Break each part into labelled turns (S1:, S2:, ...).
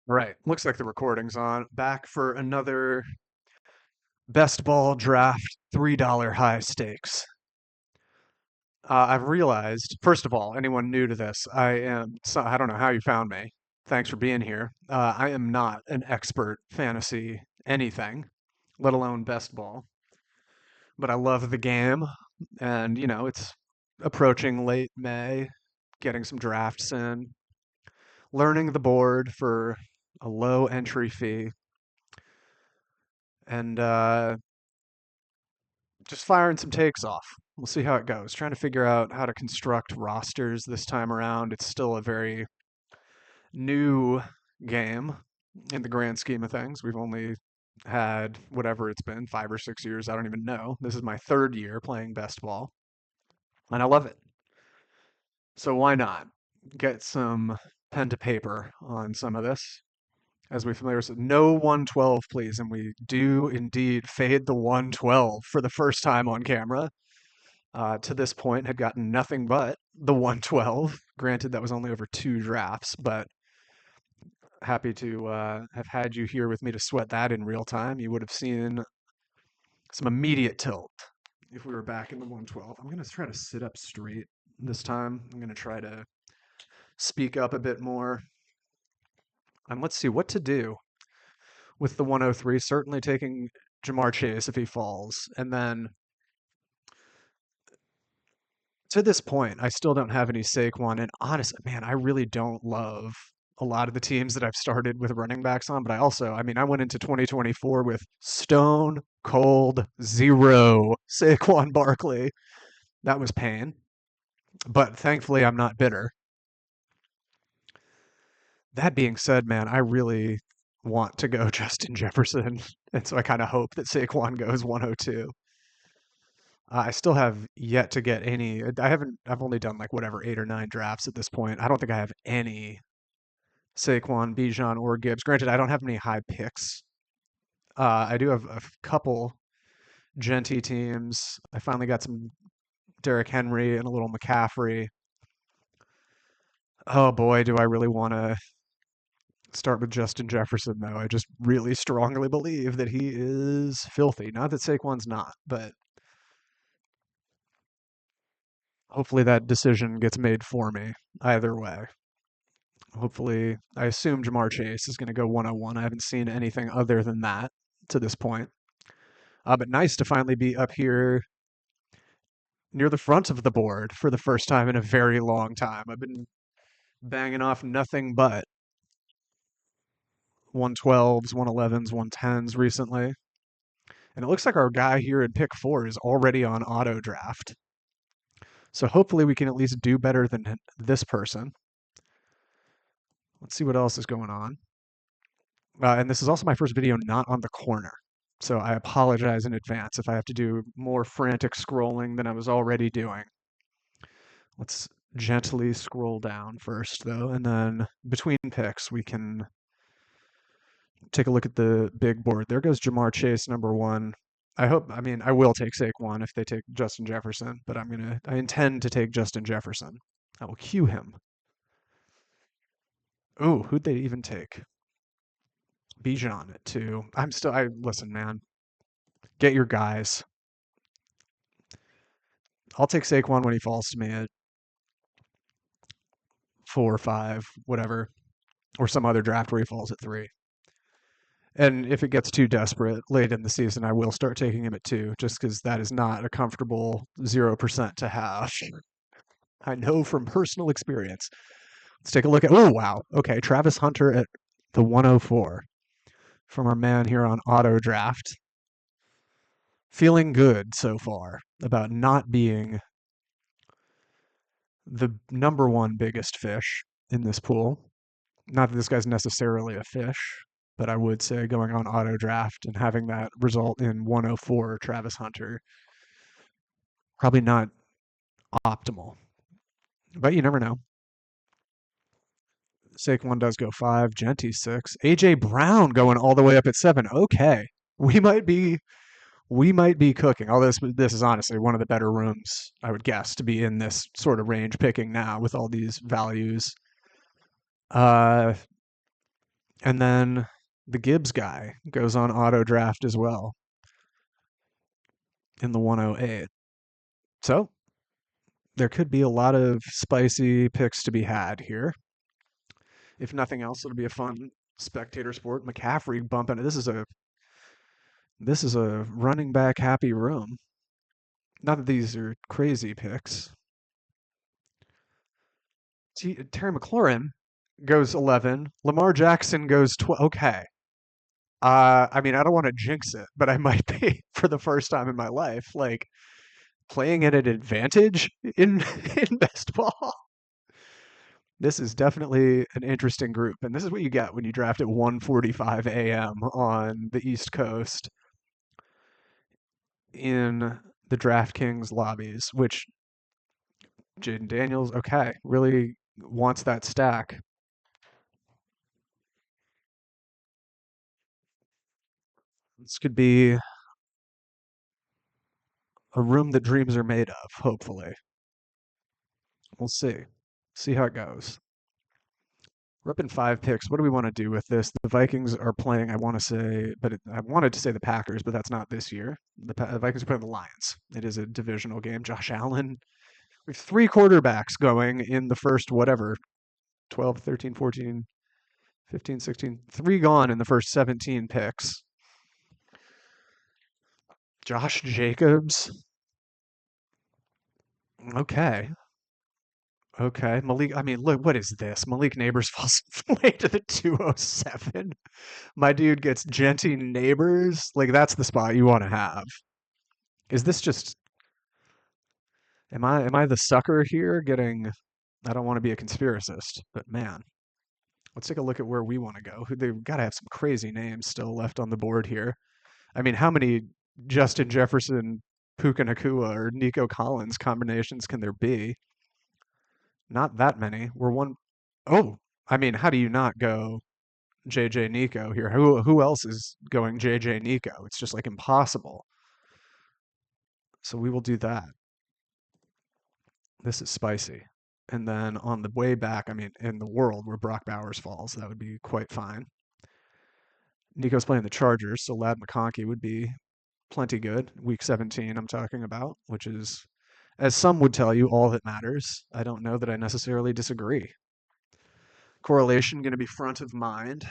S1: Right. Looks like the recording's on. Back for another best ball draft $3 high stakes. I've realized, first of all, anyone new to this, I don't know how you found me. Thanks for being here. I am not an expert fantasy anything, let alone best ball, but I love the game. And, it's approaching late May, getting some drafts in, learning the board for a low entry fee, and just firing some takes off. We'll see how it goes. Trying to figure out how to construct rosters this time around. It's still a very new game in the grand scheme of things. We've only had whatever it's been, 5 or 6 years. I don't even know. This is my third year playing best ball, and I love it. So why not get some pen to paper on some of this? As we familiar with, no 112, please. And we do indeed fade the 112 for the first time on camera. To this point, had gotten nothing but the 112. Granted, that was only over 2 drafts, but happy to have had you here with me to sweat that in real time. You would have seen some immediate tilt if we were back in the 112. I'm going to try to sit up straight this time. I'm going to try to speak up a bit more. And let's see what to do with the 103. Certainly taking Jamar Chase if he falls. And then to this point, I still don't have any Saquon. And honestly, man, I really don't love a lot of the teams that I've started with running backs on. But I went into 2024 with stone cold zero Saquon Barkley. That was pain. But thankfully, I'm not bitter. That being said, man, I really want to go Justin Jefferson. And so I kind of hope that Saquon goes 102. I still have yet to get any. I've only done like whatever 8 or 9 drafts at this point. I don't think I have any Saquon, Bijan, or Gibbs. Granted, I don't have any high picks. I do have a couple Genty teams. I finally got some Derrick Henry and a little McCaffrey. Oh boy, do I really want to start with Justin Jefferson, though. I just really strongly believe that he is filthy. Not that Saquon's not, but hopefully that decision gets made for me either way. Hopefully, I assume Jamar Chase is going to go 101. I haven't seen anything other than that to this point. But nice to finally be up here near the front of the board for the first time in a very long time. I've been banging off nothing but 112s, 111s, 110s recently. And it looks like our guy here in pick 4 is already on auto draft. So hopefully we can at least do better than this person. Let's see what else is going on. And this is also my first video not on the corner. So I apologize in advance if I have to do more frantic scrolling than I was already doing. Let's gently scroll down first, though, and then between picks, we can take a look at the big board. There goes Jamar Chase, number 1. I will take Saquon if they take Justin Jefferson, but I intend to take Justin Jefferson. I will cue him. Ooh, who'd they even take? Bijan at 2. Listen, man, get your guys. I'll take Saquon when he falls to me at 4 or 5, whatever, or some other draft where he falls at 3. And if it gets too desperate late in the season, I will start taking him at 2, just because that is not a comfortable 0% to have. I know from personal experience. Let's take a look at. Oh, wow. Okay, Travis Hunter at the 104 from our man here on Auto Draft. Feeling good so far about not being the number 1 biggest fish in this pool. Not that this guy's necessarily a fish, but I would say going on auto draft and having that result in 104 Travis Hunter, probably not optimal. But you never know. Saquon does go 5, Genty 6, AJ Brown going all the way up at 7. Okay, we might be cooking. All this is honestly one of the better rooms I would guess to be in this sort of range picking now with all these values. And then the Gibbs guy goes on auto draft as well in the 108. So there could be a lot of spicy picks to be had here. If nothing else, it'll be a fun spectator sport. McCaffrey bumping. This is a running back happy room. Not that these are crazy picks. Terry McLaurin goes 11. Lamar Jackson goes 12. Okay. I mean, I don't want to jinx it, but I might be for the first time in my life, like playing at an advantage in in best ball. This is definitely an interesting group, and this is what you get when you draft at 1:45 a.m. on the East Coast in the DraftKings lobbies, which Jaden Daniels, okay, really wants that stack. This could be a room that dreams are made of, hopefully. We'll see. See how it goes. We're up in 5 picks. What do we want to do with this? The Vikings are playing, I want to say, I wanted to say the Packers, but that's not this year. The Vikings are playing the Lions. It is a divisional game. Josh Allen. We have 3 quarterbacks going in the first, whatever, 12, 13, 14, 15, 16. 3 gone in the first 17 picks. Josh Jacobs. Okay. Okay. Malik, I mean, look, what is this? Malik Neighbors falls way to the 207. My dude gets Genty Neighbors. Like, that's the spot you want to have. Is this just, am I the sucker here getting, I don't want to be a conspiracist, but man, let's take a look at where we want to go. They've got to have some crazy names still left on the board here. I mean, how many Justin Jefferson, Puka Nakua, or Nico Collins combinations can there be? Not that many. We're one, oh, I mean, how do you not go JJ Nico here? Who else is going JJ Nico? It's just like impossible. So we will do that. This is spicy. And then on the way back, I mean, in the world where Brock Bowers falls, that would be quite fine. Nico's playing the Chargers, so Lad McConkey would be plenty good. Week 17, I'm talking about, which is, as some would tell you, all that matters. I don't know that I necessarily disagree. Correlation going to be front of mind.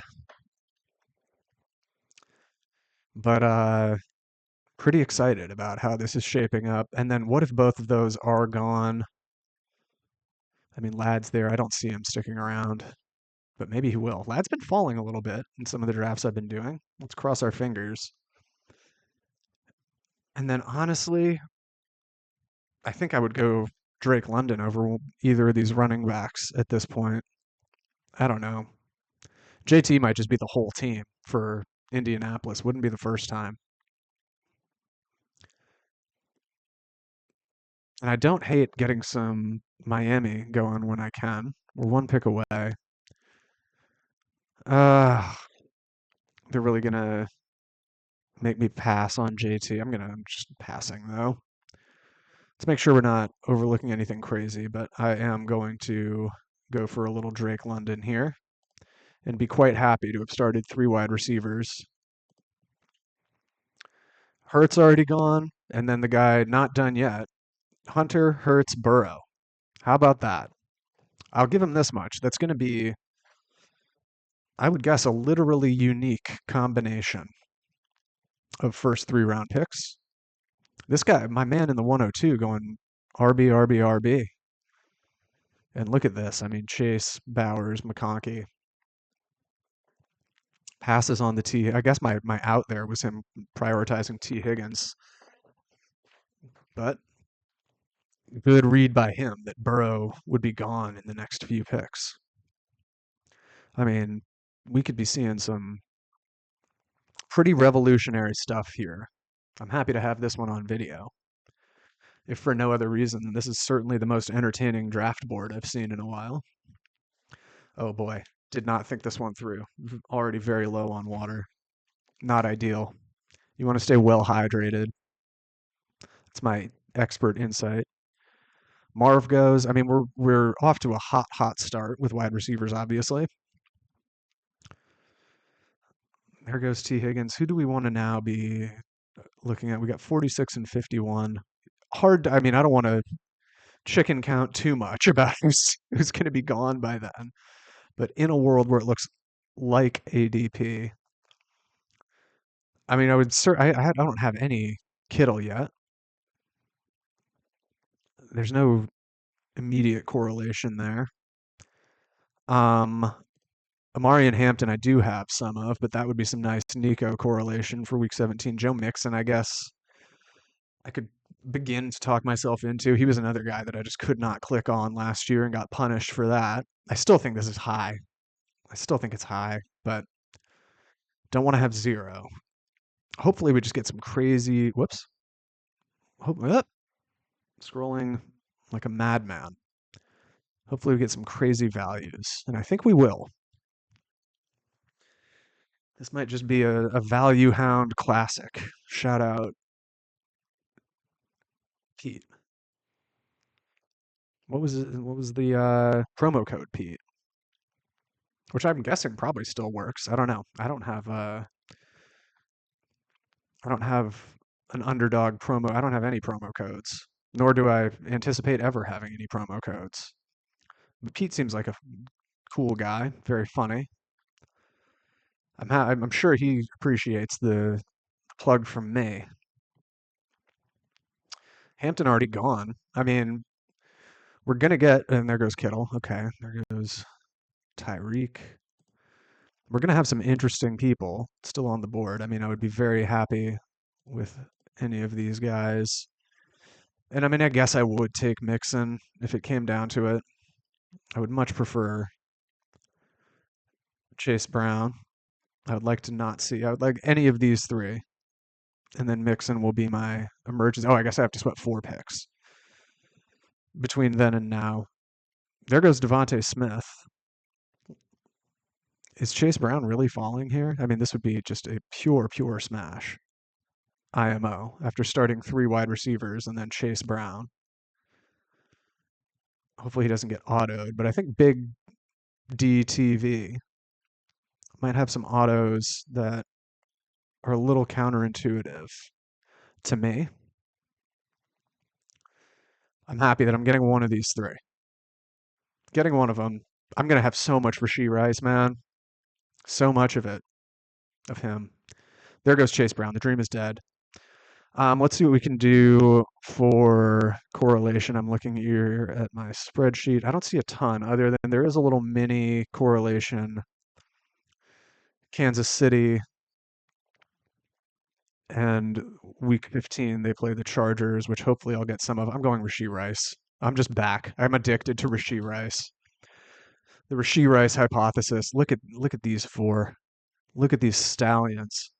S1: But pretty excited about how this is shaping up. And then what if both of those are gone? I mean, Lad's there. I don't see him sticking around, but maybe he will. Lad's been falling a little bit in some of the drafts I've been doing. Let's cross our fingers. And then honestly, I think I would go Drake London over either of these running backs at this point. I don't know. JT might just be the whole team for Indianapolis. Wouldn't be the first time. And I don't hate getting some Miami going when I can. We're 1 pick away. Uh, they're really gonna make me pass on JT. I'm just passing though. Let's make sure we're not overlooking anything crazy, but I am going to go for a little Drake London here and be quite happy to have started 3 wide receivers. Hurts already gone, and then the guy not done yet. Hunter, Hurts, Burrow. How about that? I'll give him this much. That's going to be, I would guess, a literally unique combination of first 3 round picks. This guy, my man in the 102, going RB, RB, RB. And look at this. I mean, Chase, Bowers, McConkey. Passes on the T. I guess my out there was him prioritizing T. Higgins. But good read by him that Burrow would be gone in the next few picks. I mean, we could be seeing some pretty revolutionary stuff here. I'm happy to have this one on video. If for no other reason, this is certainly the most entertaining draft board I've seen in a while. Oh boy, did not think this one through. Already very low on water. Not ideal. You want to stay well hydrated. That's my expert insight. Marv goes. I mean, we're off to a hot start with wide receivers, obviously. There goes T. Higgins. Who do we want to now be looking at? We got 46 and 51. Hard. I mean, I don't want to chicken count too much about who's going to be gone by then. But in a world where it looks like ADP, I mean, I would. I don't have any Kittle yet. There's no immediate correlation there. Um, Amari and Hampton, I do have some of, but that would be some nice Nico correlation for Week 17. Joe Mixon, I guess I could begin to talk myself into. He was another guy that I just could not click on last year and got punished for that. I still think this is high. I still think it's high, but don't want to have zero. Hopefully, we just get some crazy. Whoops. Scrolling like a madman. Hopefully, we get some crazy values, and I think we will. This might just be a value hound classic. Shout out, Pete. What was the promo code, Pete? Which I'm guessing probably still works. I don't know. I don't have an underdog promo. I don't have any promo codes, nor do I anticipate ever having any promo codes. But Pete seems like a cool guy, very funny. I'm sure he appreciates the plug from me. Hampton already gone. I mean, we're gonna get, and there goes Kittle. Okay, there goes Tyreek. We're gonna have some interesting people still on the board. I mean, I would be very happy with any of these guys. And I mean, I guess I would take Mixon if it came down to it. I would much prefer Chase Brown. I would like to not see. I would like any of these three, and then Mixon will be my emergency. Oh, I guess I have to sweat 4 picks between then and now. There goes Devontae Smith. Is Chase Brown really falling here? I mean, this would be just a pure smash. IMO after starting 3 wide receivers and then Chase Brown. Hopefully he doesn't get autoed, but I think Big DTV might have some autos that are a little counterintuitive to me. I'm happy that I'm getting one of these three. Getting one of them. I'm going to have so much Rashee Rice, man. So much of it, of him. There goes Chase Brown. The dream is dead. Let's see what we can do for correlation. I'm looking here at my spreadsheet. I don't see a ton other than there is a little mini correlation. Kansas City and week 15, they play the Chargers, which hopefully I'll get some of. I'm going Rashee Rice. I'm just back. I'm addicted to Rashee Rice. The Rashee Rice hypothesis. Look at these four. Look at these stallions.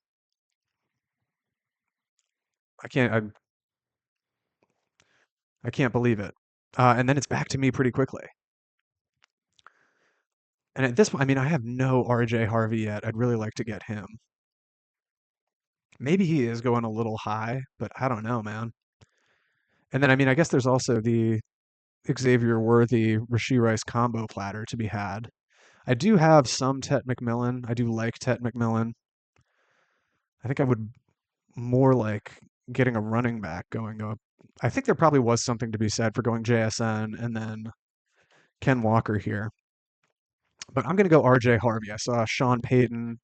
S1: I can't I can't believe it. And then it's back to me pretty quickly. And at this point, I mean, I have no RJ Harvey yet. I'd really like to get him. Maybe he is going a little high, but I don't know, man. And then, I mean, I guess there's also the Xavier Worthy Rashee Rice combo platter to be had. I do have some Tet McMillan. I do like Tet McMillan. I think I would more like getting a running back going up. I think there probably was something to be said for going JSN and then Ken Walker here. But I'm going to go RJ Harvey. I saw Sean Payton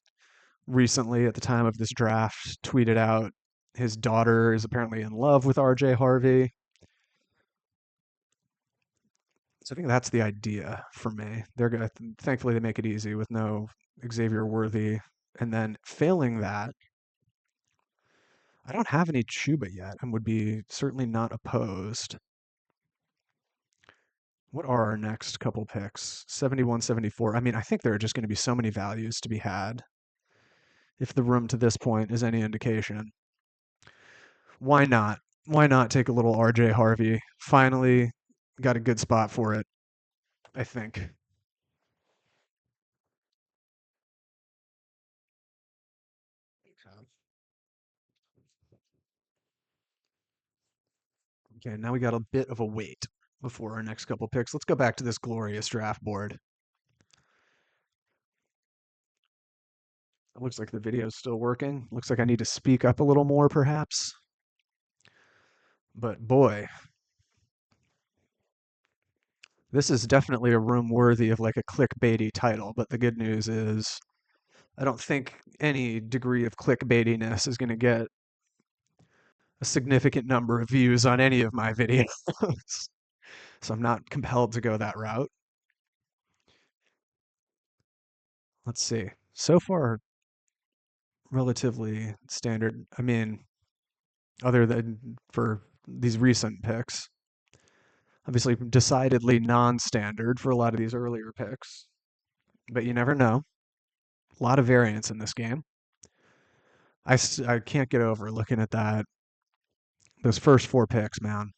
S1: recently at the time of this draft tweeted out his daughter is apparently in love with RJ Harvey. So I think that's the idea for me. They're going to thankfully they make it easy with no Xavier Worthy. And then failing that, I don't have any Chuba yet and would be certainly not opposed. What are our next couple picks? 71, 74. I mean, I think there are just going to be so many values to be had if the room to this point is any indication. Why not? Why not take a little RJ Harvey? Finally got a good spot for it, I think. Okay, now we got a bit of a wait before our next couple picks. Let's go back to this glorious draft board. It looks like the video's still working. Looks like I need to speak up a little more, perhaps. But boy, this is definitely a room worthy of like a clickbaity title. But the good news is, I don't think any degree of clickbaitiness is going to get a significant number of views on any of my videos. So I'm not compelled to go that route. Let's see. So far, relatively standard. I mean, other than for these recent picks. Obviously, decidedly non-standard for a lot of these earlier picks, but you never know. A lot of variance in this game. I can't get over looking at that. Those first four picks, man.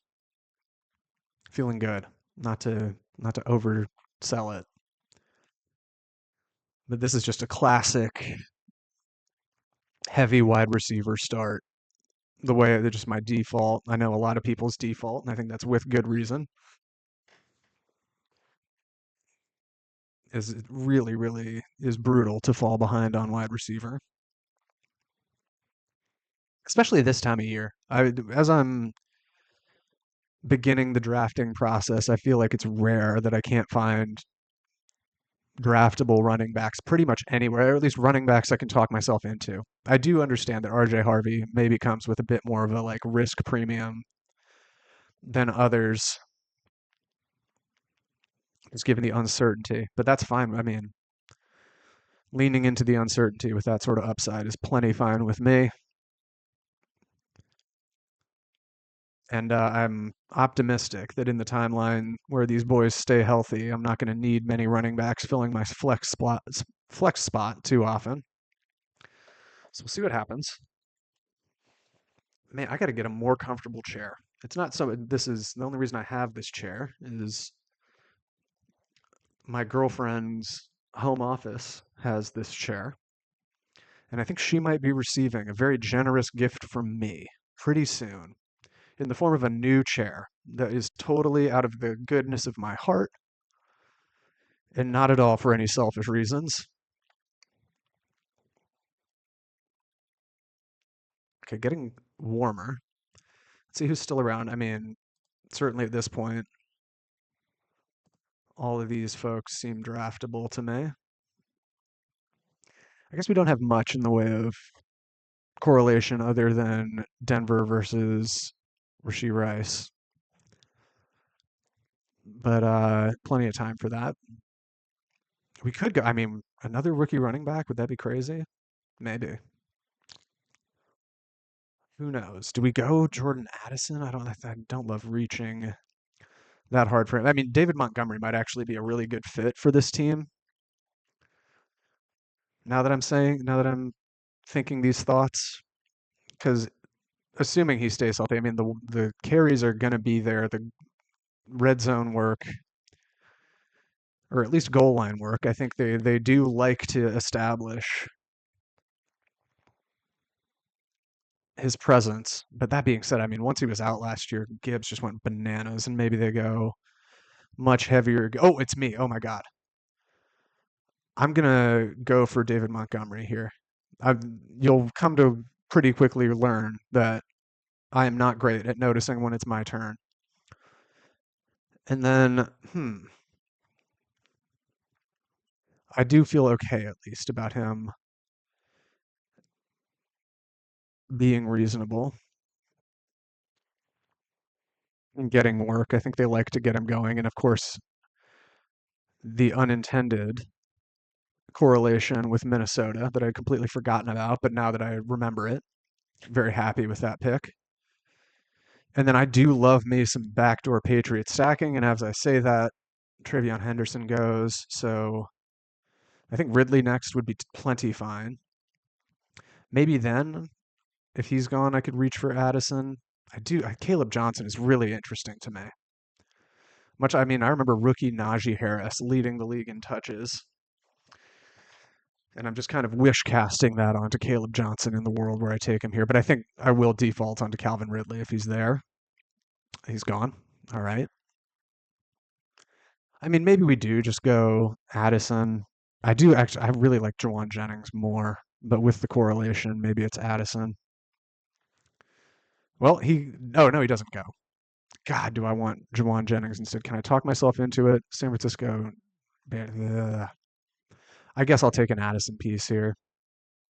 S1: Feeling good. Not to oversell it, but this is just a classic heavy wide receiver start. The way they're just my default. I know a lot of people's default, and I think that's with good reason. Is it really, really is brutal to fall behind on wide receiver, especially this time of year. As I'm beginning the drafting process, I feel like it's rare that I can't find draftable running backs pretty much anywhere, or at least running backs I can talk myself into. I do understand that RJ Harvey maybe comes with a bit more of a like risk premium than others, just given the uncertainty. But that's fine. I mean, leaning into the uncertainty with that sort of upside is plenty fine with me. And I'm optimistic that in the timeline where these boys stay healthy, I'm not going to need many running backs filling my flex spot too often. So we'll see what happens. Man, I got to get a more comfortable chair. It's not so. This is the only reason I have this chair is my girlfriend's home office has this chair, and I think she might be receiving a very generous gift from me pretty soon in the form of a new chair that is totally out of the goodness of my heart and not at all for any selfish reasons. Okay, getting warmer. Let's see who's still around. I mean, certainly at this point, all of these folks seem draftable to me. I guess we don't have much in the way of correlation other than Denver versus Rashee Rice, but plenty of time for that. We could go. I mean, another rookie running back. Would that be crazy? Maybe. Who knows? Do we go Jordan Addison? I don't love reaching that hard for him. I mean, David Montgomery might actually be a really good fit for this team. Now that I'm thinking these thoughts, because assuming he stays healthy, I mean the carries are going to be there. The red zone work, or at least goal line work. I think they do like to establish his presence. But that being said, I mean once he was out last year, Gibbs just went bananas, and maybe they go much heavier. Oh, it's me. Oh my God. I'm gonna go for David Montgomery here. I, you'll come to pretty quickly learn that I am not great at noticing when it's my turn. And then, I do feel okay at least about him being reasonable and getting work. I think they like to get him going. And of course, the unintended correlation with Minnesota that I'd completely forgotten about, but now that I remember it, very happy with that pick. And then I do love me some backdoor Patriot stacking. And as I say that, Travion Henderson goes. So I think Ridley next would be plenty fine. Maybe then, if he's gone, I could reach for Addison. I do. Caleb Johnson is really interesting to me. I mean, I remember rookie Najee Harris leading the league in touches. And I'm just kind of wish casting that onto Caleb Johnson in the world where I take him here. But I think I will default onto Calvin Ridley if he's there. He's gone. All right. I mean, maybe we do just go Addison. I do actually, I really like Jawan Jennings more. but with the correlation, maybe it's Addison. Well, oh no, he doesn't go. God, do I want Jawan Jennings instead? Can I talk myself into it? San Francisco. Ugh. I guess I'll take an Addison piece here.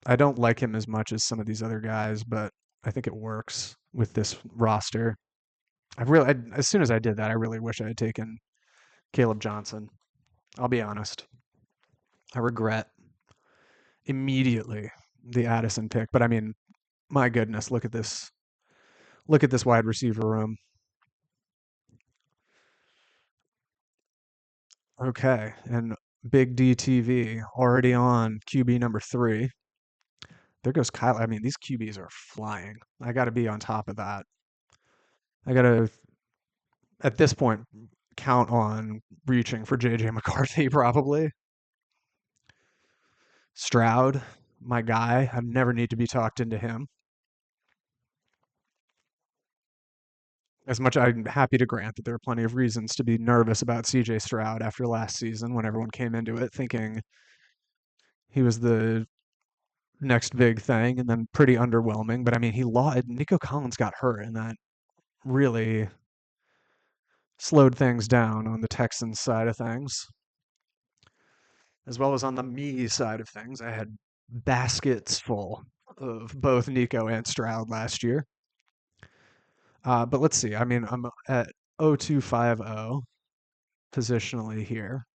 S1: I don't like him as much as some of these other guys, but I think it works with this roster. As soon as I did that, I really wish I had taken Caleb Johnson. I'll be honest. I regret immediately the Addison pick, but I mean, my goodness, look at this. Look at this wide receiver room. Okay, and Big DTV already on QB number 3. There goes Kyle. I mean, these QBs are flying. I got to be on top of that. I got to, at this point, count on reaching for JJ McCarthy probably. Stroud, my guy. I never need to be talked into him. As much I'm happy to grant that there are plenty of reasons to be nervous about CJ Stroud after last season when everyone came into it thinking he was the next big thing and then pretty underwhelming. But I mean, he lost. Nico Collins got hurt, and that really slowed things down on the Texans side of things, as well as on the me side of things. I had baskets full of both Nico and Stroud last year. But let's see. I mean, I'm at 0250 positionally here.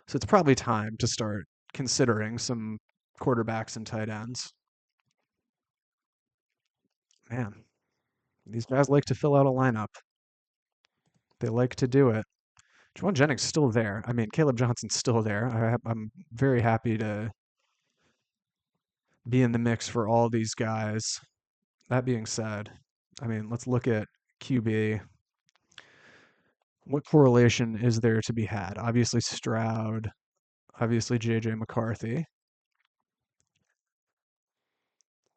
S1: So it's probably time to start considering some quarterbacks and tight ends. Man, these guys like to fill out a lineup. They like to do it. Juwan Jennings still there. I mean, Caleb Johnson's still there. I'm very happy to be in the mix for all these guys. That being said, I mean, let's look at QB. What correlation is there to be had? Obviously Stroud, obviously JJ McCarthy.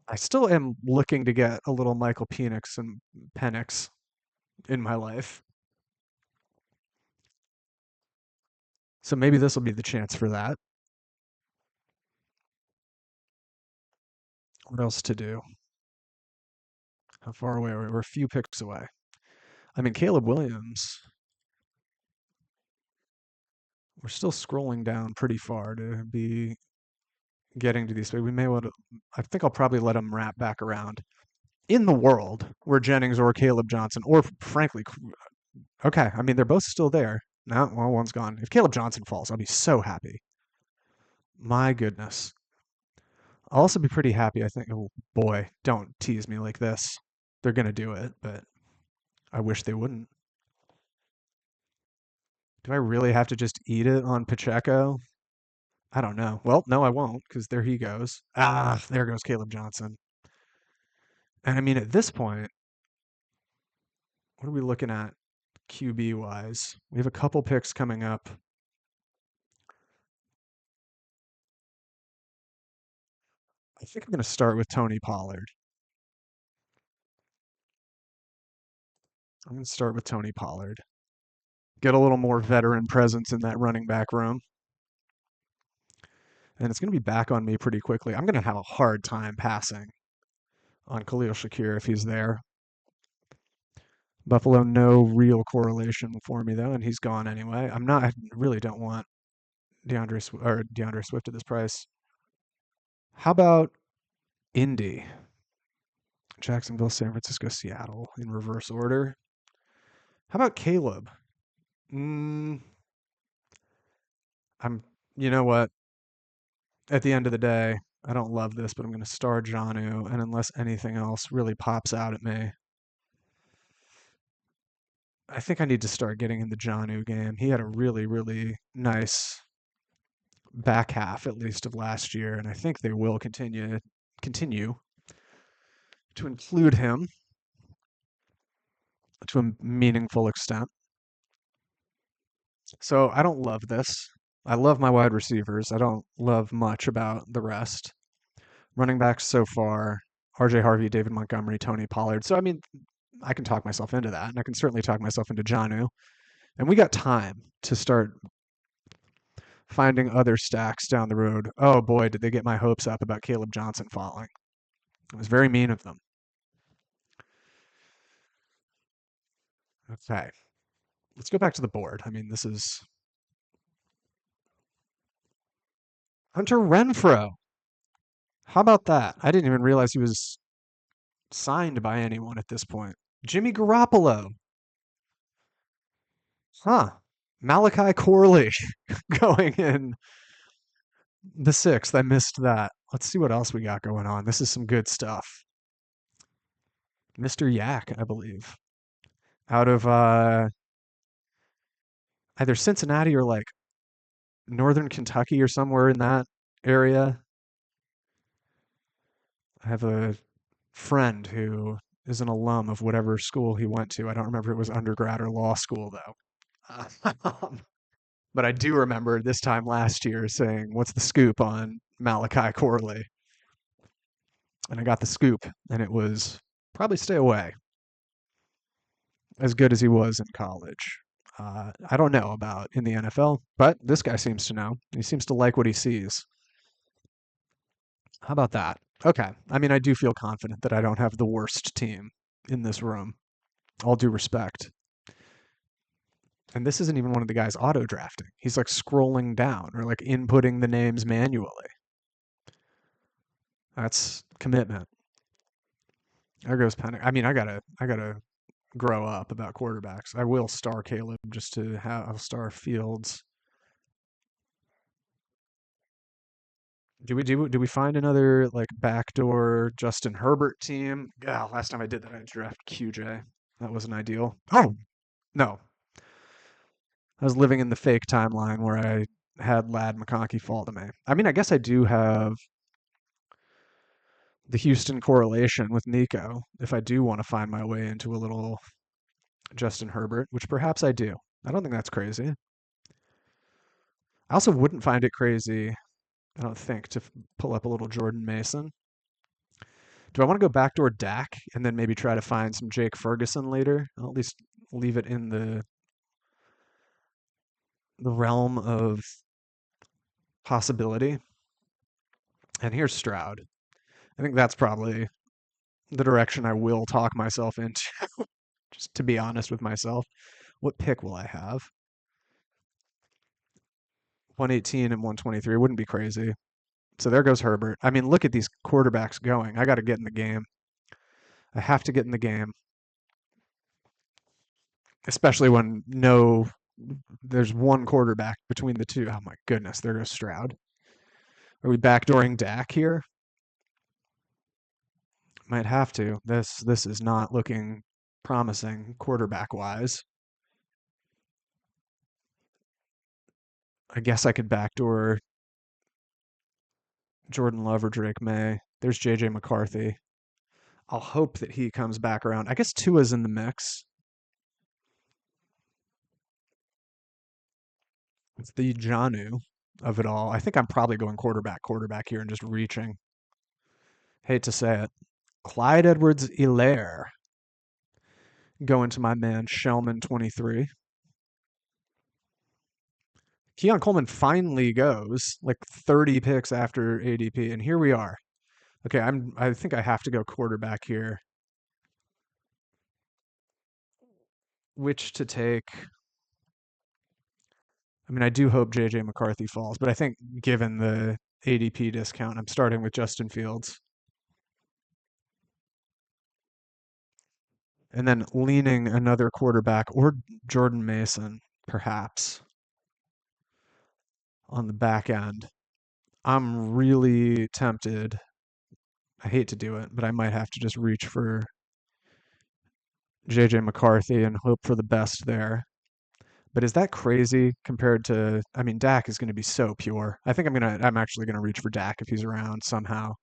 S1: I still am looking to get a little Michael Penix in my life. So maybe this will be the chance for that. What else to do? How far away are we? We're a few picks away. I mean, Caleb Williams, we're still scrolling down pretty far to be getting to these. We may want to, I think I'll probably let him wrap back around. In the world where Jennings or Caleb Johnson, or frankly, okay, I mean, they're both still there. No, well, one's gone. If Caleb Johnson falls, I'll be so happy. My goodness. I'll also be pretty happy, I think. Oh boy, don't tease me like this. They're going to do it, but I wish they wouldn't. Do I really have to just eat it on Pacheco? I don't know. Well, no, I won't, because there he goes. Ah, there goes Caleb Johnson. And I mean, at this point, what are we looking at QB wise? We have a couple picks coming up. I think I'm going to start with Tony Pollard. I'm going to start with Tony Pollard. Get a little more veteran presence in that running back room. And it's going to be back on me pretty quickly. I'm going to have a hard time passing on Khalil Shakir if he's there. Buffalo, no real correlation for me though, and he's gone anyway. I really don't want DeAndre Swift at this price. How about Indy? Jacksonville, San Francisco, Seattle in reverse order. How about Caleb? Mm, I'm, you know what? At the end of the day, I don't love this, but I'm going to star Jonnu, and unless anything else really pops out at me, I think I need to start getting in the Jonnu game. He had a really, really nice back half, at least, of last year, and I think they will continue to include him to a meaningful extent. So I don't love this. I love my wide receivers. I don't love much about the rest. Running backs so far, RJ Harvey, David Montgomery, Tony Pollard. So I mean, I can talk myself into that, and I can certainly talk myself into Jonnu. And we got time to start finding other stacks down the road. Oh boy, did they get my hopes up about Caleb Johnson falling. It was very mean of them. Okay, let's go back to the board. I mean, this is Hunter Renfro. How about that? I didn't even realize he was signed by anyone at this point. Jimmy Garoppolo. Huh. Malachi Corley going in the sixth. I missed that. Let's see what else we got going on. This is some good stuff. Mr. Yak, I believe. Out of either Cincinnati or like Northern Kentucky or somewhere in that area. I have a friend who is an alum of whatever school he went to. I don't remember if it was undergrad or law school though. But I do remember this time last year saying, "What's the scoop on Malachi Corley?" And I got the scoop, and it was probably stay away. As good as he was in college. I don't know about in the NFL, but this guy seems to know. He seems to like what he sees. How about that? Okay. I mean, I do feel confident that I don't have the worst team in this room. All due respect. And this isn't even one of the guys auto drafting. He's like scrolling down or like inputting the names manually. That's commitment. There goes Penny. I mean, I gotta grow up about quarterbacks. I will star Caleb just to have I'll star Fields. Do we find another like backdoor Justin Herbert team? Yeah, last time I did that I drafted QJ. That wasn't ideal. Oh no, I was living in the fake timeline where I had Lad McConkey fall to me. I mean, I guess I do have the Houston correlation with Nico if I do want to find my way into a little Justin Herbert, which perhaps I do. I don't think that's crazy. I also wouldn't find it crazy, I don't think, to pull up a little Jordan Mason. Do I want to go backdoor Dak and then maybe try to find some Jake Ferguson later? I'll at least leave it in the realm of possibility. And here's Stroud. I think that's probably the direction I will talk myself into, just to be honest with myself. What pick will I have? 118 and 123 wouldn't be crazy. So there goes Herbert. I mean, look at these quarterbacks going. I got to get in the game. I have to get in the game, especially when there's one quarterback between the two. Oh my goodness, there goes Stroud. Are we backdooring Dak here? Might have to. This is not looking promising quarterback wise. I guess I could backdoor Jordan Love or Drake May. There's JJ McCarthy. I'll hope that he comes back around. I guess Tua's in the mix. It's the Janu of it all. I think I'm probably going quarterback here and just reaching. Hate to say it. Clyde Edwards-Helaire going to my man Shellman 23. Keon Coleman finally goes like 30 picks after ADP, and here we are. Okay, I think I have to go quarterback here. Which to take? I mean, I do hope JJ McCarthy falls, but I think given the ADP discount, I'm starting with Justin Fields. And then leaning another quarterback or Jordan Mason, perhaps, on the back end. I'm really tempted. I hate to do it, but I might have to just reach for JJ McCarthy and hope for the best there. But is that crazy compared to, I mean, Dak is going to be so pure. I think I'm actually going to reach for Dak if he's around somehow,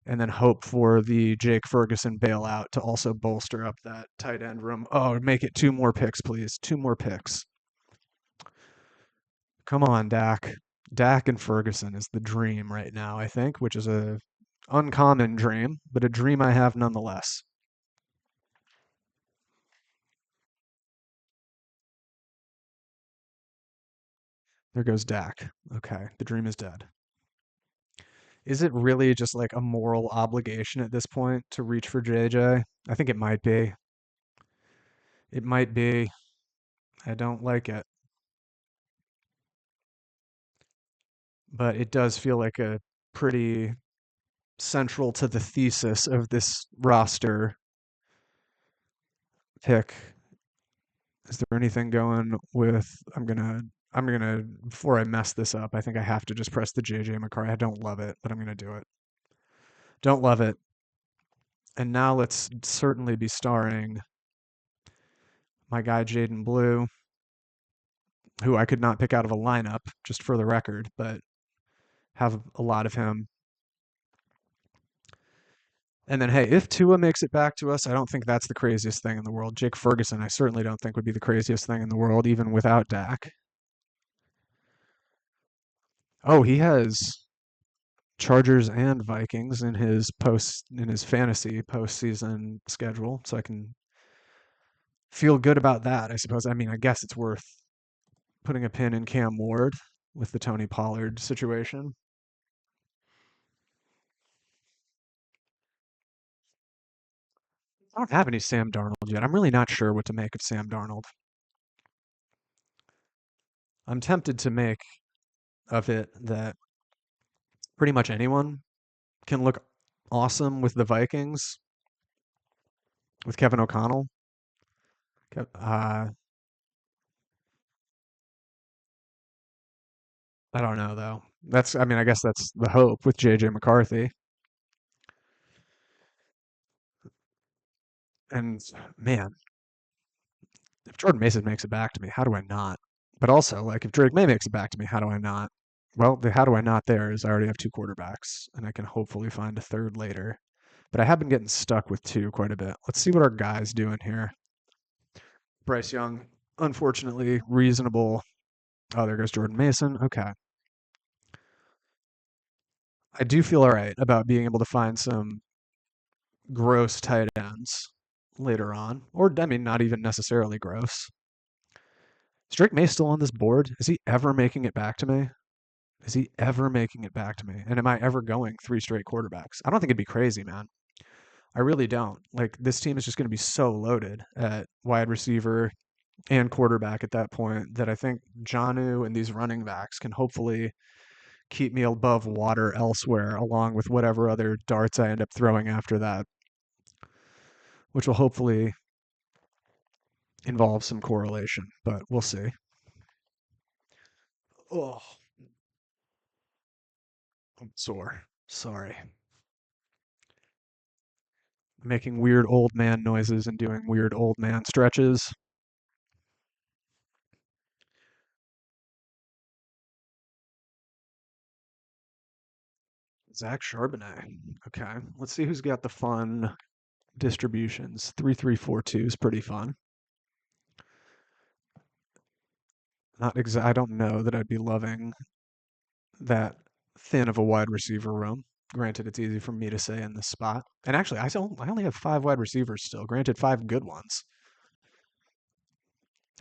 S1: and then hope for the Jake Ferguson bailout to also bolster up that tight end room. Oh, make it two more picks, please. Two more picks. Come on, Dak. Dak and Ferguson is the dream right now, I think, which is a uncommon dream, but a dream I have nonetheless. There goes Dak. Okay, the dream is dead. Is it really just like a moral obligation at this point to reach for JJ? I think it might be. It might be. I don't like it, but it does feel like a pretty central to the thesis of this roster pick. Is there anything going with I'm gonna before I mess this up, I think I have to just press the JJ McCarthy. I don't love it, but I'm gonna do it. Don't love it. And now let's certainly be starring my guy Jaden Blue, who I could not pick out of a lineup, just for the record, but have a lot of him. And then, hey, if Tua makes it back to us, I don't think that's the craziest thing in the world. Jake Ferguson, I certainly don't think would be the craziest thing in the world, even without Dak. Oh, he has Chargers and Vikings in his fantasy postseason schedule, so I can feel good about that. I suppose. I mean, I guess it's worth putting a pin in Cam Ward with the Tony Pollard situation. I don't have any Sam Darnold yet. I'm really not sure what to make of Sam Darnold. I'm tempted to make of it that pretty much anyone can look awesome with the Vikings with Kevin O'Connell. I don't know though. I mean, I guess that's the hope with JJ McCarthy. And man, if Jordan Mason makes it back to me, how do I not? But also, like, if Drake May makes it back to me, how do I not? Well, the how do I not there is I already have two quarterbacks, and I can hopefully find a third later. But I have been getting stuck with two quite a bit. Let's see what our guy's doing here. Bryce Young, unfortunately, reasonable. Oh, there goes Jordan Mason. Okay. I do feel all right about being able to find some gross tight ends later on. Or, I mean, not even necessarily gross. Is Drake May still on this board? Is he ever making it back to me? Is he ever making it back to me? And am I ever going three straight quarterbacks? I don't think it'd be crazy, man. I really don't. Like, this team is just going to be so loaded at wide receiver and quarterback at that point that I think Janu and these running backs can hopefully keep me above water elsewhere, along with whatever other darts I end up throwing after that, which will hopefully involve some correlation, but we'll see. Oh, I'm sore. Sorry. Making weird old man noises and doing weird old man stretches. Zach Charbonnet. Okay. Let's see who's got the fun distributions. 3-3-4-2 is pretty fun. Not I don't know that I'd be loving that thin of a wide receiver room. Granted, it's easy for me to say in this spot. And actually, I only have five wide receivers still. Granted, five good ones.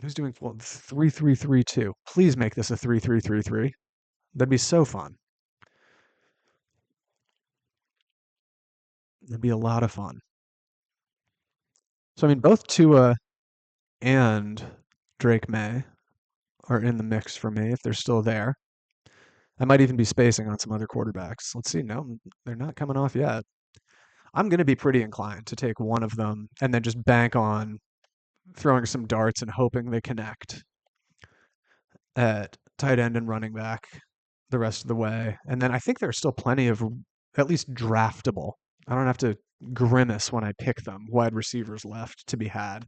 S1: Who's doing 3-3-3-2? Please make this a 3-3-3-3. That'd be so fun. That'd be a lot of fun. So I mean, both Tua and Drake May are in the mix for me if they're still there. I might even be spacing on some other quarterbacks. Let's see. No, they're not coming off yet. I'm going to be pretty inclined to take one of them and then just bank on throwing some darts and hoping they connect at tight end and running back the rest of the way. And then I think there's still plenty of at least draftable. I don't have to grimace when I pick them. Wide receivers left to be had,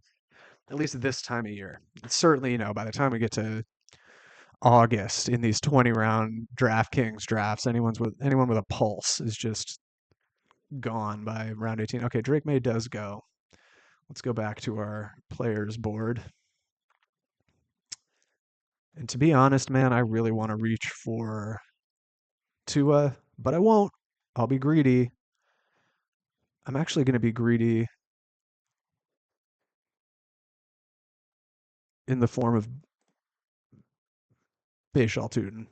S1: at least this time of year. Certainly, by the time we get to August in these 20 round DraftKings drafts, anyone with a pulse is just gone by round 18. Okay, Drake May does go. Let's go back to our players board. And to be honest, man, I really want to reach for Tua, but I won't. I'll be greedy. I'm actually going to be greedy in the form of Bayshall Tootin.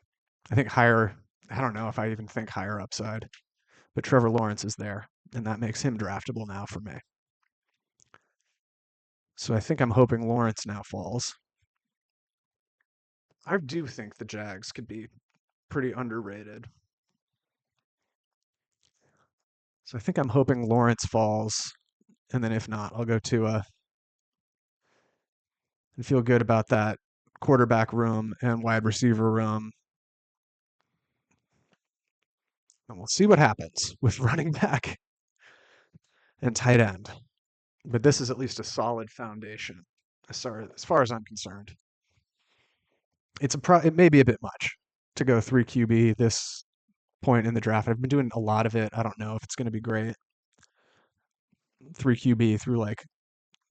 S1: I think higher. I don't know if I even think higher upside, but Trevor Lawrence is there, and that makes him draftable now for me. So I think I'm hoping Lawrence now falls. I do think the Jags could be pretty underrated. So I think I'm hoping Lawrence falls, and then if not, I'll go to and feel good about that quarterback room and wide receiver room. And we'll see what happens with running back and tight end. But this is at least a solid foundation, as far as I'm concerned. It may be a bit much to go 3 QB this point in the draft. I've been doing a lot of it. I don't know if it's going to be great. 3 QB through like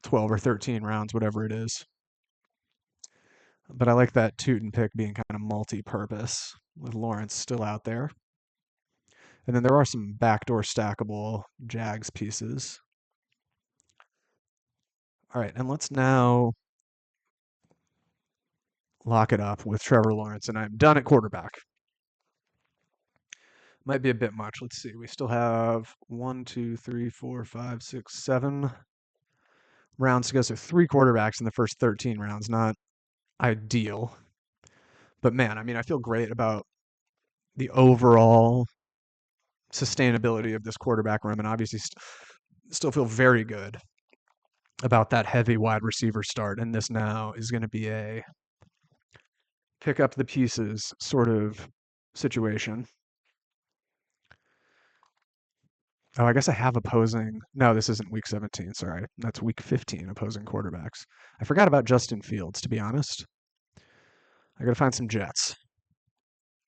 S1: 12 or 13 rounds, whatever it is. But I like that Tootin pick being kind of multi-purpose with Lawrence still out there. And then there are some backdoor stackable Jags pieces. All right, and let's now lock it up with Trevor Lawrence, and I'm done at quarterback. Might be a bit much. Let's see. We still have 1, 2, 3, 4, 5, 6, 7 rounds to go. So 3 quarterbacks in the first 13 rounds. Not ideal. But man, I mean, I feel great about the overall sustainability of this quarterback room, and obviously still feel very good about that heavy wide receiver start. And this now is going to be a pick up the pieces sort of situation. Oh, I guess I have opposing. No, this isn't week 17. Sorry. That's week 15 opposing quarterbacks. I forgot about Justin Fields, to be honest. I got to find some Jets.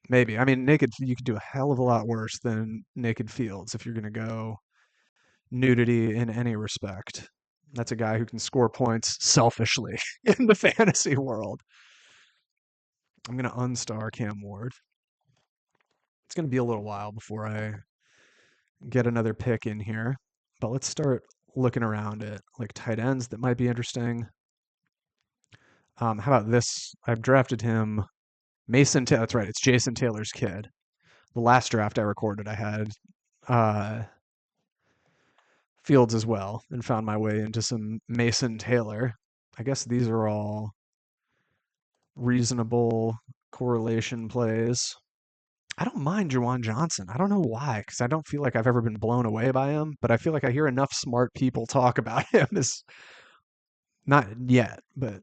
S1: Maybe. I mean, you could do a hell of a lot worse than naked Fields if you're going to go nudity in any respect. That's a guy who can score points selfishly in the fantasy world. I'm going to unstar Cam Ward. It's going to be a little while before I get another pick in here, but let's start looking around at like tight ends that might be interesting. How about this? I've drafted him, Mason Taylor. That's right, it's Jason Taylor's kid. The last draft I recorded, I had uh, Fields as well, and found my way into some Mason Taylor. I guess these are all reasonable correlation plays. I don't mind Jawan Johnson. I don't know why, because I don't feel like I've ever been blown away by him, but I feel like I hear enough smart people talk about him as not yet, but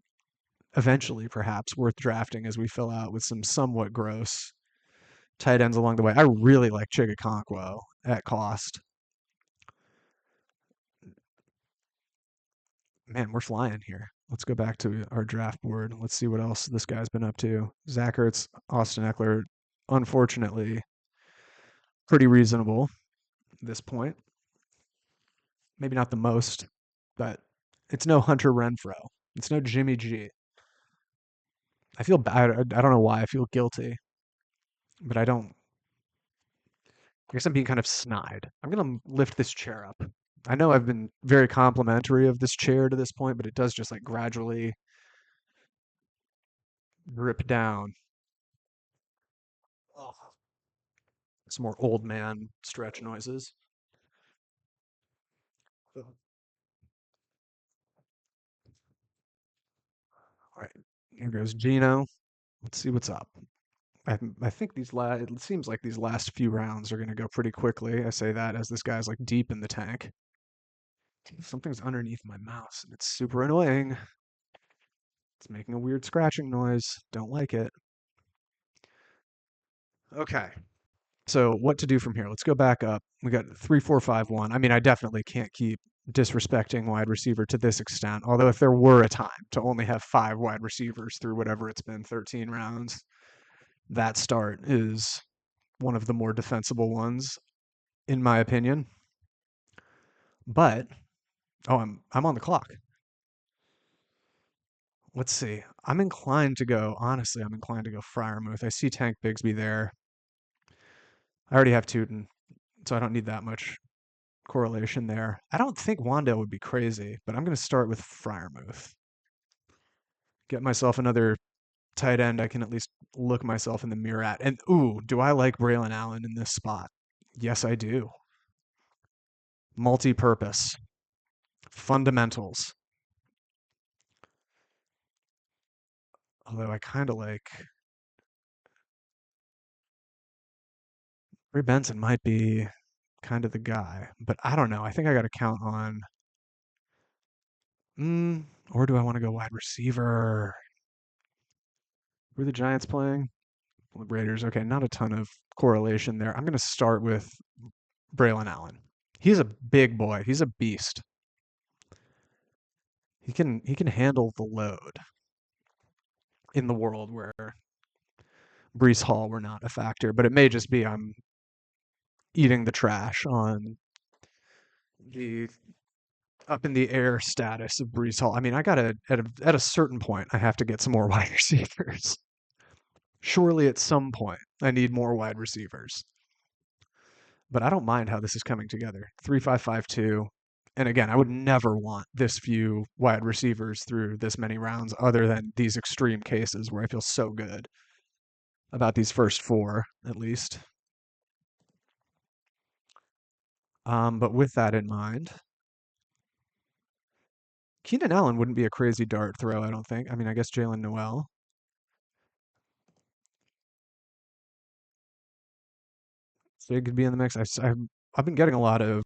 S1: eventually perhaps worth drafting as we fill out with some somewhat gross tight ends along the way. I really like Chigakonkwo at cost. Man, we're flying here. Let's go back to our draft board. Let's see what else this guy's been up to. Zach Ertz, Austin Eckler, unfortunately, pretty reasonable at this point. Maybe not the most, but it's no Hunter Renfro. It's no Jimmy G. I feel bad. I don't know why I feel guilty, but I don't. I guess I'm being kind of snide. I'm going to lift this chair up. I know I've been very complimentary of this chair to this point, but it does just like gradually drip down. Oh, some more old man stretch noises. All right, here goes Gino. Let's see what's up. I think it seems like these last few rounds are going to go pretty quickly. I say that as this guy's like deep in the tank. Something's underneath my mouse and it's super annoying. It's making a weird scratching noise. Don't like it. Okay. So what to do from here? Let's go back up. We got 3, 4, 5, 1. I mean, I definitely can't keep disrespecting wide receiver to this extent. Although if there were a time to only have 5 wide receivers through whatever it's been, 13 rounds, that start is one of the more defensible ones, in my opinion. But I'm on the clock. Let's see. Honestly, I'm inclined to go Fryermuth. I see Tank Bigsby there. I already have Tootin, so I don't need that much correlation there. I don't think Wandale would be crazy, but I'm going to start with Fryermuth. Get myself another tight end I can at least look myself in the mirror at. And ooh, do I like Braylon Allen in this spot? Yes, I do. Multi-purpose, fundamentals. Although I kind of like Ray Benson might be kind of the guy, but I don't know. I think I got to count on. Mm, or do I want to go wide receiver? Who are the Giants playing? Well, the Raiders. Okay, not a ton of correlation there. I'm going to start with Braylon Allen. He's a big boy. He's a beast. He can handle the load in the world where Brees Hall were not a factor, but it may just be I'm eating the trash on the up in the air status of Brees Hall. I mean, I gotta at a certain point, I have to get some more wide receivers. Surely at some point, I need more wide receivers. But I don't mind how this is coming together. 3-5-5-2. And again, I would never want this few wide receivers through this many rounds other than these extreme cases where I feel so good about these first four, at least. But with that in mind, Keenan Allen wouldn't be a crazy dart throw, I don't think. I mean, I guess Jalen Noel. So he could be in the mix. I've been getting a lot of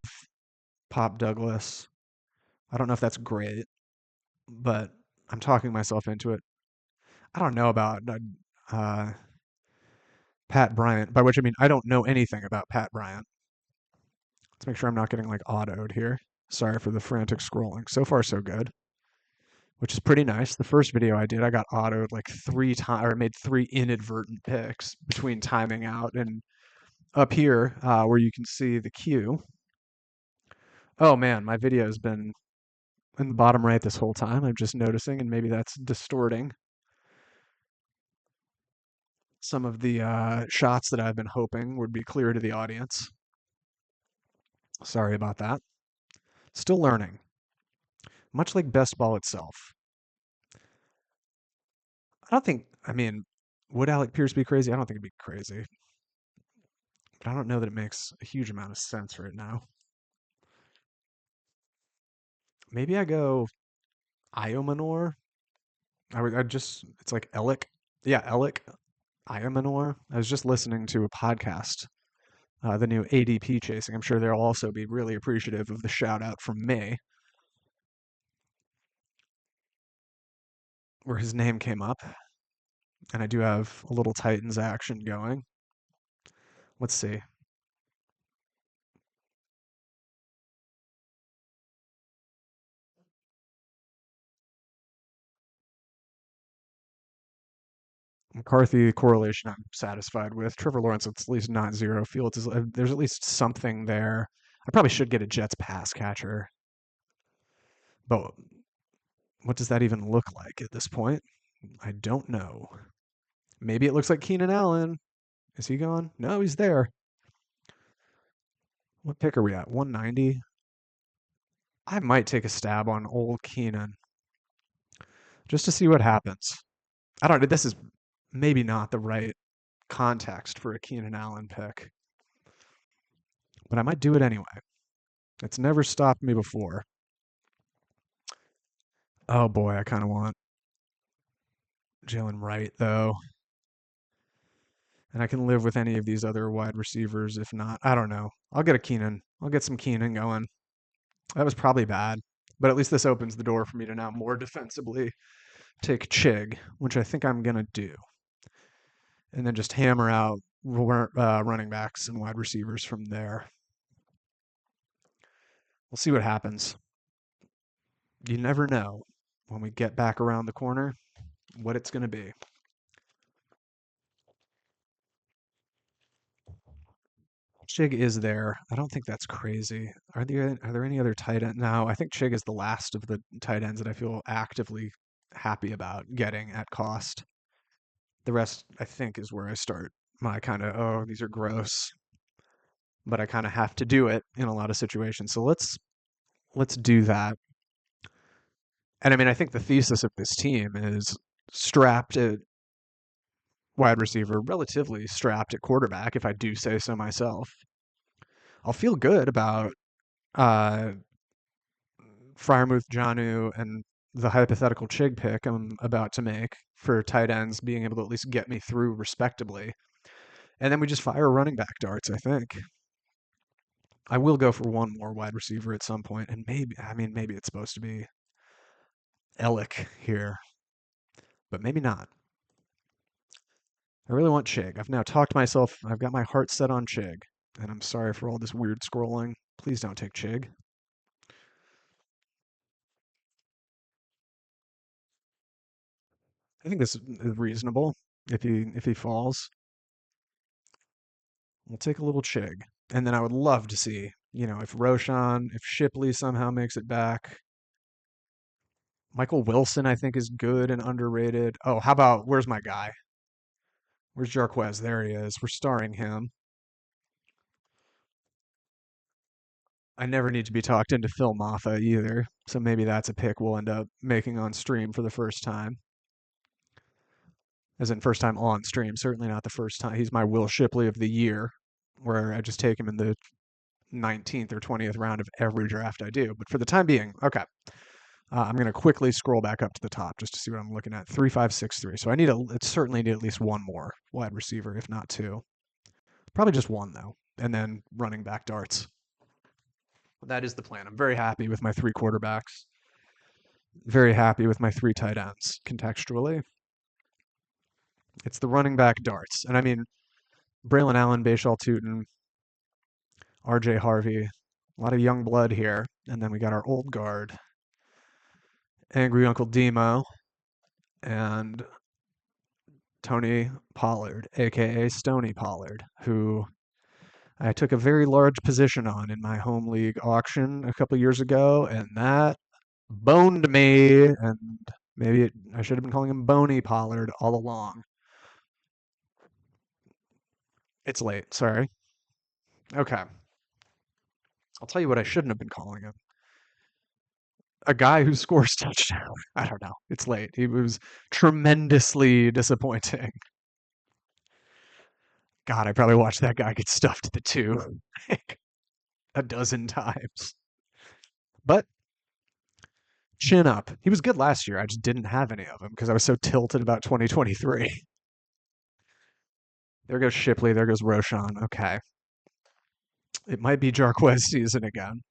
S1: Pop Douglas. I don't know if that's great, but I'm talking myself into it. I don't know about uh, Pat Bryant, by which I mean I don't know anything about Pat Bryant. Let's make sure I'm not getting like autoed here. Sorry for the frantic scrolling. So far, so good, which is pretty nice. The first video I did, I got autoed like 3 times, or made 3 inadvertent picks between timing out and up here where you can see the queue. Oh man, my video has been in the bottom right this whole time. I'm just noticing, and maybe that's distorting some of the shots that I've been hoping would be clear to the audience. Sorry about that. Still learning, much like best ball itself. I don't think, I mean, would Alec Pierce be crazy? I don't think it'd be crazy. But I don't know that it makes a huge amount of sense right now. Maybe I go Iomanor. It's like Elic. Yeah, Elic Iomanor. I was just listening to a podcast, the new ADP chasing. I'm sure they'll also be really appreciative of the shout out from May, where his name came up. And I do have a little Titans action going. Let's see. McCarthy correlation I'm satisfied with. Trevor Lawrence, it's at least not zero. Fields is there's at least something there. I probably should get a Jets pass catcher, but what does that even look like at this point? I don't know. Maybe it looks like Keenan Allen. Is he gone? No, he's there. What pick are we at? 190. I might take a stab on old Keenan just to see what happens. I don't know. This is maybe not the right context for a Keenan Allen pick, but I might do it anyway. It's never stopped me before. Oh boy, I kind of want Jalen Wright though, and I can live with any of these other wide receivers. If not, I don't know. I'll get a Keenan. I'll get some Keenan going. That was probably bad, but at least this opens the door for me to now more defensively take Chig, which I think I'm gonna do, and then just hammer out running backs and wide receivers from there. We'll see what happens. You never know when we get back around the corner what it's going to be. Chig is there. I don't think that's crazy. Are there any other tight end? No, I think Chig is the last of the tight ends that I feel actively happy about getting at cost. The rest, I think, is where I start my kind of, oh, these are gross, but I kind of have to do it in a lot of situations. So let's do that. And I mean, I think the thesis of this team is strapped it wide receiver, relatively strapped at quarterback, if I do say so myself. I'll feel good about uh, Fryermuth, Janu, and the hypothetical Chig pick I'm about to make for tight ends being able to at least get me through respectably. And then we just fire running back darts, I think. I will go for one more wide receiver at some point, and maybe it's supposed to be Ellick here, but maybe not. I really want Chig. I've now talked myself, I've got my heart set on Chig, and I'm sorry for all this weird scrolling. Please don't take Chig. I think this is reasonable if he falls. We'll take a little Chig. And then I would love to see, if Roshan, if Shipley somehow makes it back. Michael Wilson, I think, is good and underrated. Oh, how about, where's my guy? Where's Jarquez? There he is. We're starring him. I never need to be talked into Phil Maffa either, so maybe that's a pick we'll end up making on stream for the first time. As in first time on stream, certainly not the first time. He's my Will Shipley of the year, where I just take him in the 19th or 20th round of every draft I do. But for the time being, okay. I'm going to quickly scroll back up to the top just to see what I'm looking at. 3-5-6-3. So it's certainly need at least one more wide receiver, if not two. Probably just one though, and then running back darts. That is the plan. I'm very happy with my three quarterbacks. Very happy with my three tight ends contextually. It's the running back darts. And I mean, Braylon Allen, Bashal Tootin, RJ Harvey, a lot of young blood here. And then we got our old guard, Angry Uncle Demo, and Tony Pollard, aka Stony Pollard, who I took a very large position on in my home league auction a couple years ago, and that boned me. And I should have been calling him Bony Pollard all along. It's late, sorry. Okay. I'll tell you what I shouldn't have been calling him. A guy who scores touchdown. I don't know. It's late. He was tremendously disappointing. God, I probably watched that guy get stuffed at the two a dozen times. But chin up. He was good last year. I just didn't have any of them because I was so tilted about 2023. There goes Shipley. There goes Roshan. Okay. It might be Jarquez season again.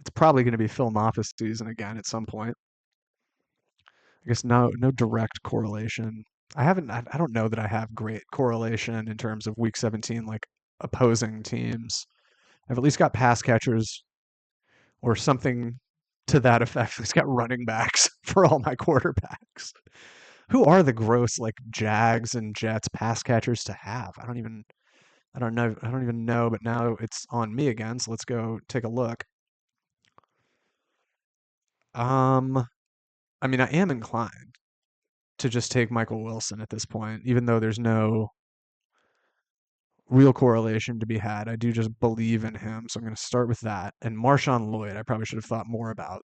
S1: It's probably going to be Phil Moffitt season again at some point. I guess no direct correlation. I don't know that I have great correlation in terms of week 17 like opposing teams. I've at least got pass catchers or something to that effect. It's got running backs for all my quarterbacks. Who are the gross like Jags and Jets pass catchers to have? I don't know. I don't even know, but now it's on me again, so let's go take a look. Um I mean, I am inclined to just take Michael Wilson at this point, even though there's no real correlation to be had. I do just believe in him, so I'm going to start with that. And Marshawn Lloyd, I probably should have thought more about.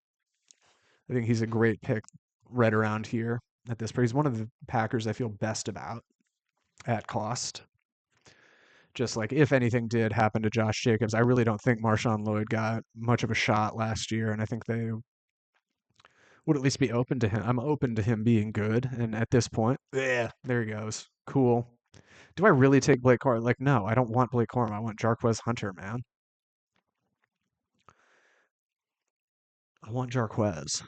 S1: I think he's a great pick right around here at this point. He's one of the Packers I feel best about at cost. Just like if anything did happen to Josh Jacobs, I really don't think Marshawn Lloyd got much of a shot last year, and I think they would at least be open to him. I'm open to him being good, and at this point, yeah, there he goes. Cool. Do I really take Blake Corum? Like, no, I don't want Blake Corum. I want Jarquez Hunter, man. I want Jarquez.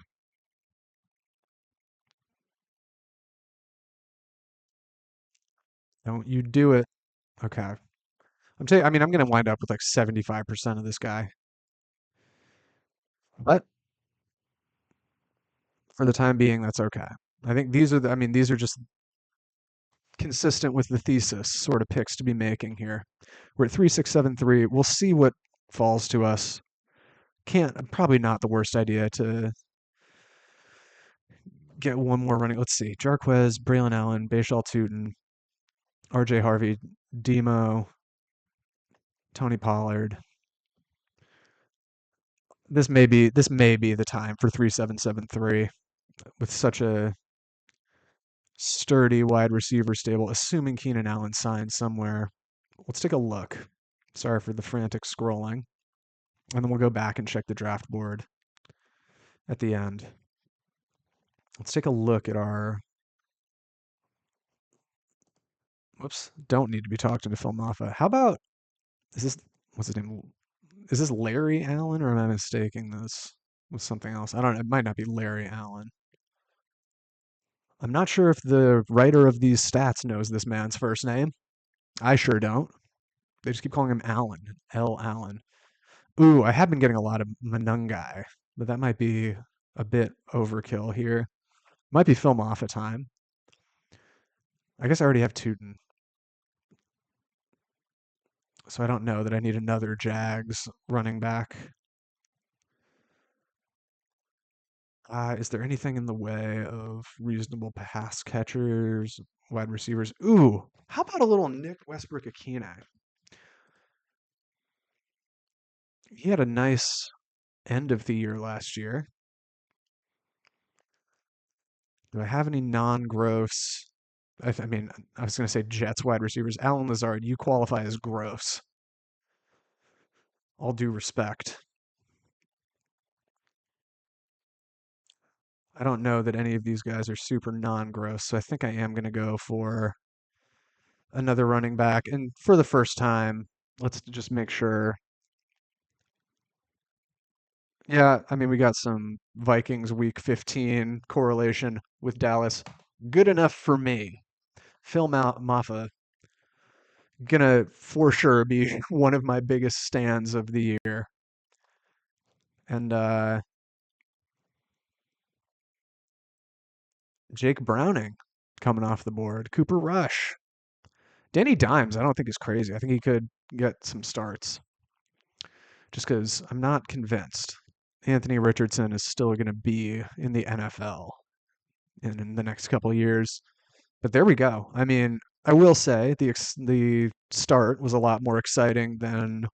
S1: Don't you do it. Okay. I'm gonna wind up with like 75% of this guy. But for the time being, that's okay. I think these are just consistent with the thesis sort of picks to be making here. We're at 3-6-7-3. We'll see what falls to us. Probably not the worst idea to get one more running. Let's see. Jarquez, Braylon Allen, Bashal Tootin, RJ Harvey, Demo, Tony Pollard. This may be the time for 3-7-7-3 with such a sturdy wide receiver stable, assuming Keenan Allen signed somewhere. Let's take a look. Sorry for the frantic scrolling. And then we'll go back and check the draft board at the end. Let's take a look at our. Whoops. Don't need to be talking to Phil Maffa. How about. Is this. What's his name? Is this Larry Allen or am I mistaking this with something else? I don't know. It might not be Larry Allen. I'm not sure if the writer of these stats knows this man's first name. I sure don't. They just keep calling him Allen. L. Allen. Ooh, I have been getting a lot of Manungai, but that might be a bit overkill here. Might be film off a time. I guess I already have Tootin, so I don't know that I need another Jags running back. Is there anything in the way of reasonable pass catchers, wide receivers? Ooh, how about a little Nick Westbrook-Akine? He had a nice end of the year last year. Do I have any non-gross? I mean, I was going to say Jets wide receivers. Alan Lazard, you qualify as gross. All due respect. I don't know that any of these guys are super non-gross, so I think I am going to go for another running back. And for the first time, let's just make sure. Yeah, I mean, we got some Vikings week 15 correlation with Dallas. Good enough for me. Phil Maffa, gonna for sure be one of my biggest stands of the year. And Jake Browning coming off the board. Cooper Rush. Danny Dimes, I don't think is crazy. I think he could get some starts. Just because I'm not convinced Anthony Richardson is still going to be in the NFL in the next couple of years. But there we go. I mean, I will say the start was a lot more exciting than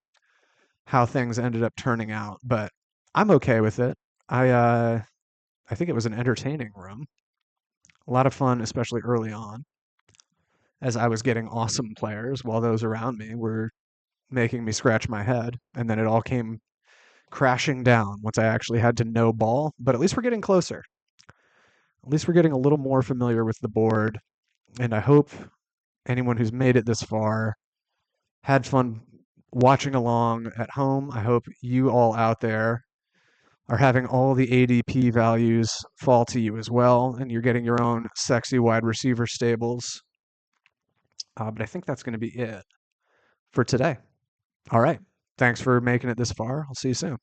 S1: how things ended up turning out, but I'm okay with it. I think it was an entertaining room. A lot of fun, especially early on, as I was getting awesome players while those around me were making me scratch my head. And then it all came crashing down once I actually had to know ball. But at least we're getting closer. At least we're getting a little more familiar with the board. And I hope anyone who's made it this far had fun watching along at home. I hope you all out there are having all the ADP values fall to you as well, and you're getting your own sexy wide receiver stables. But I think that's going to be it for today. All right. Thanks for making it this far. I'll see you soon.